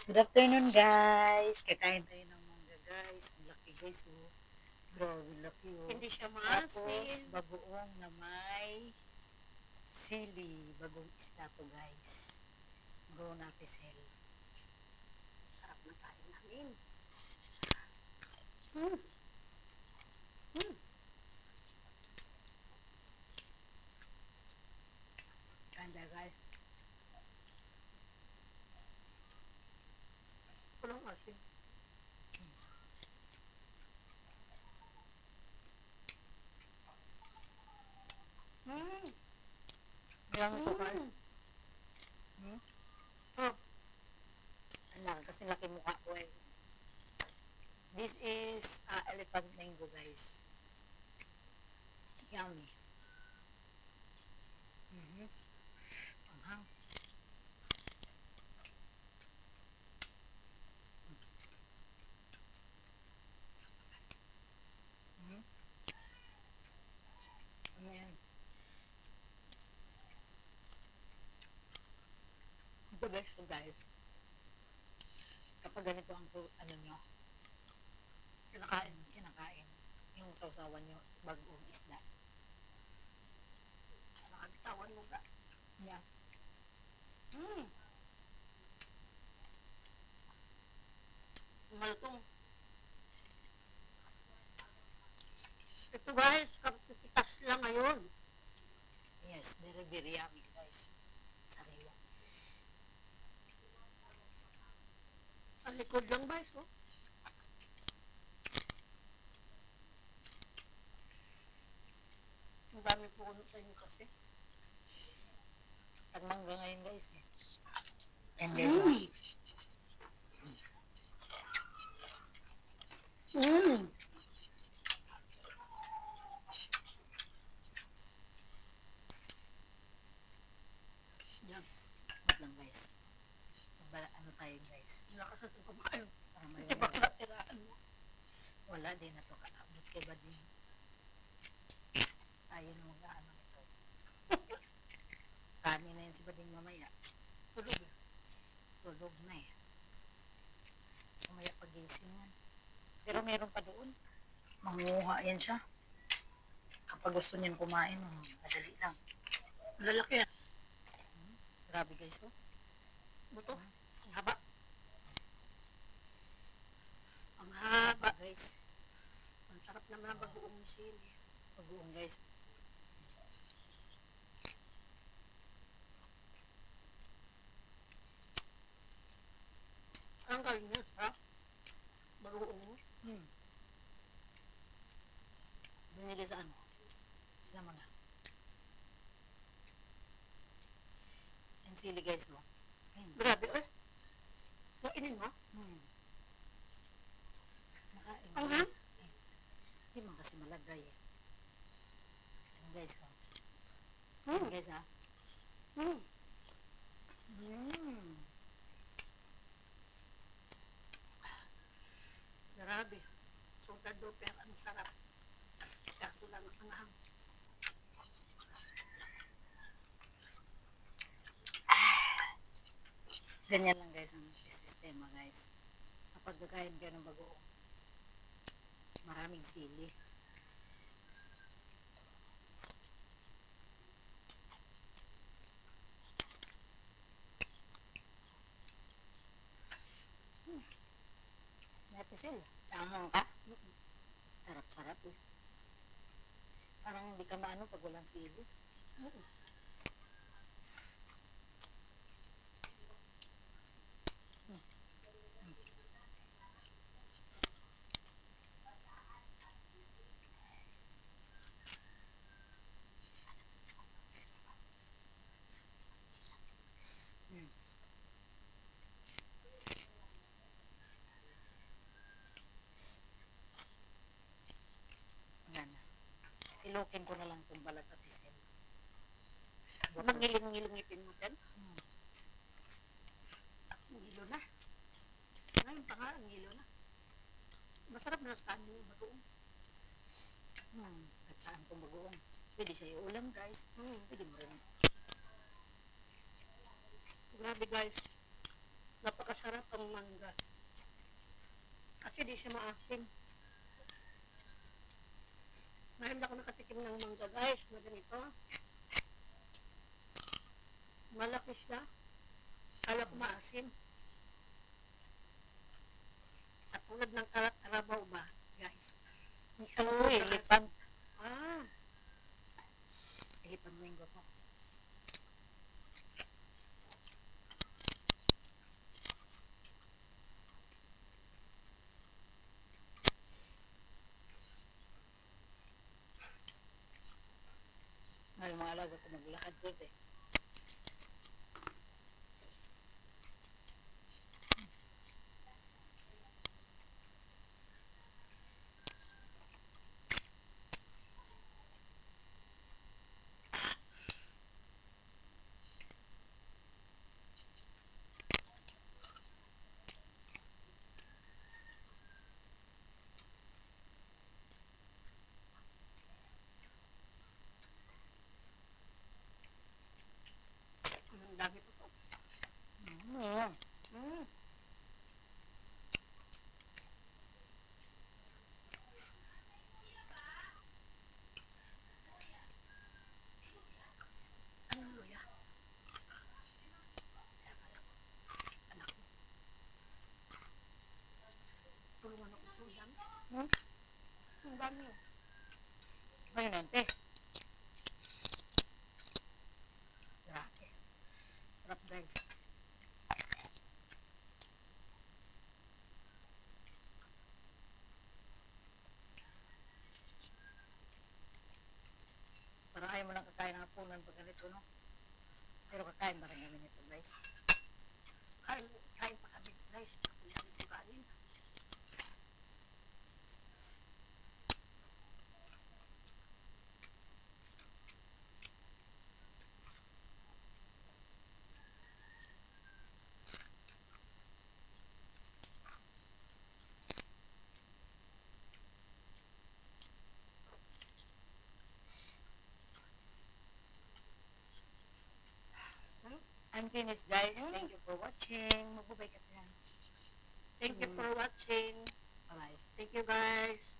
Good afternoon, guys. Kakain tayo ng mangga, guys. Ang laki, guys. Oh. Grabe, laki, oh. Hindi siya Tapos, maasim. bagoong na may sili. Bagong isda to, guys. Go natin sel. Sarap ng kain namin. Mm. Mm. Kanda, guys. Walang asim. Mm. Ilang ito, guys. Mm. Oh, Alam, kasi laki mukha ko, guys. This is elephant mango, guys. Yummy. Mm-hmm. Anghang. Mm-hmm. Ano yan? Ito, guys, to, guys. Kapag ganito ang ano nyo, kinakain. Yung sausawan nyo, bagong isda. nakabitawan mo ba? Yeah. Mm. Malutong. Ito guys, kapitikas lang ngayon. Yes, very, very yummy, guys. Sariwa. Ang likod lang guys, oh. Ang dami puno sa inyo kasi. Tagmangga ngayon, guys. Eh. And guys, Mm. yan. Wait lang, guys. Ano tayo, guys? Lakas natin kumain. Para may Di ba sa tiraan mo? wala din na to. Kaabot ka ba din? Tayo na mag-ano ito. Kanin na yan si Bading mamaya. Tulog eh. Tulog na eh. Mamaya pagising yan. Pero meron pa doon. Manguha yan siya. Kapag gusto niyan kumain, madali lang. Lalaki yan. Grabe, guys, oh. Buto. Ang haba. Ang haba. Guys, Ang sarap naman ang bagoong sili. pag-uong, guys. Ang galing niya, sarap. Bagoong. Hmm. Binili sa ano? Sila mga. And sili, guys, oh. Grabe eh. Kainin mo? Nakain. Ang ham? Hindi man kasi malagay eh. Ayan, guys, oh. Mm. Ayan, guys, ah. Mm. Grabe. Soldado pero ang sarap. Kaso lang ang ahang. Ganyan lang, guys, ang sistema, guys. Kapag kakain kayo ng bagoong, maraming sili. Dati sila. Tamang ka? Sarap-sarap eh. Parang hindi ka maano pag walang sili. Wala na. Silukin ko na lang itong balat at isin. Mangiling-ngilingipin mo din. Ngilo na. Ngayon pa nga, ngilo na. Masarap na sa kanin yung bagoong. At saan itong bagoong. Pwede siya iulam, guys. Pwede mo rin. Grabe guys. Napakasarap. masarap ang mangga. Kasi di siya maasim. Ngayon ako nakatikim ng mangga guys, na ganito. Malaki siya. Kala ko maasim. At tulad ng karabaw ba, guys? Minsan Oo, hipan. Ah, Hipan linggo to. Ngayon mga alaga ko maglakad dyan eh. ang dami po to. Mm. Mm. Anong luya? Anak ko. Tulungan ako ito. Ang dami. Hmm? Ang dami yun. Ayun nante. Grabe. Sarap guys. Parang ayaw mo lang kakain ng hapunan pag ganito, no? Pero kakain pa rin kami nito guys. Kain pa kami guys. Ang dami kong kanin. I'm finished guys. Mm. Thank you for watching. Magbabay ka dyan. Thank you for watching. Bye-bye. Thank you guys.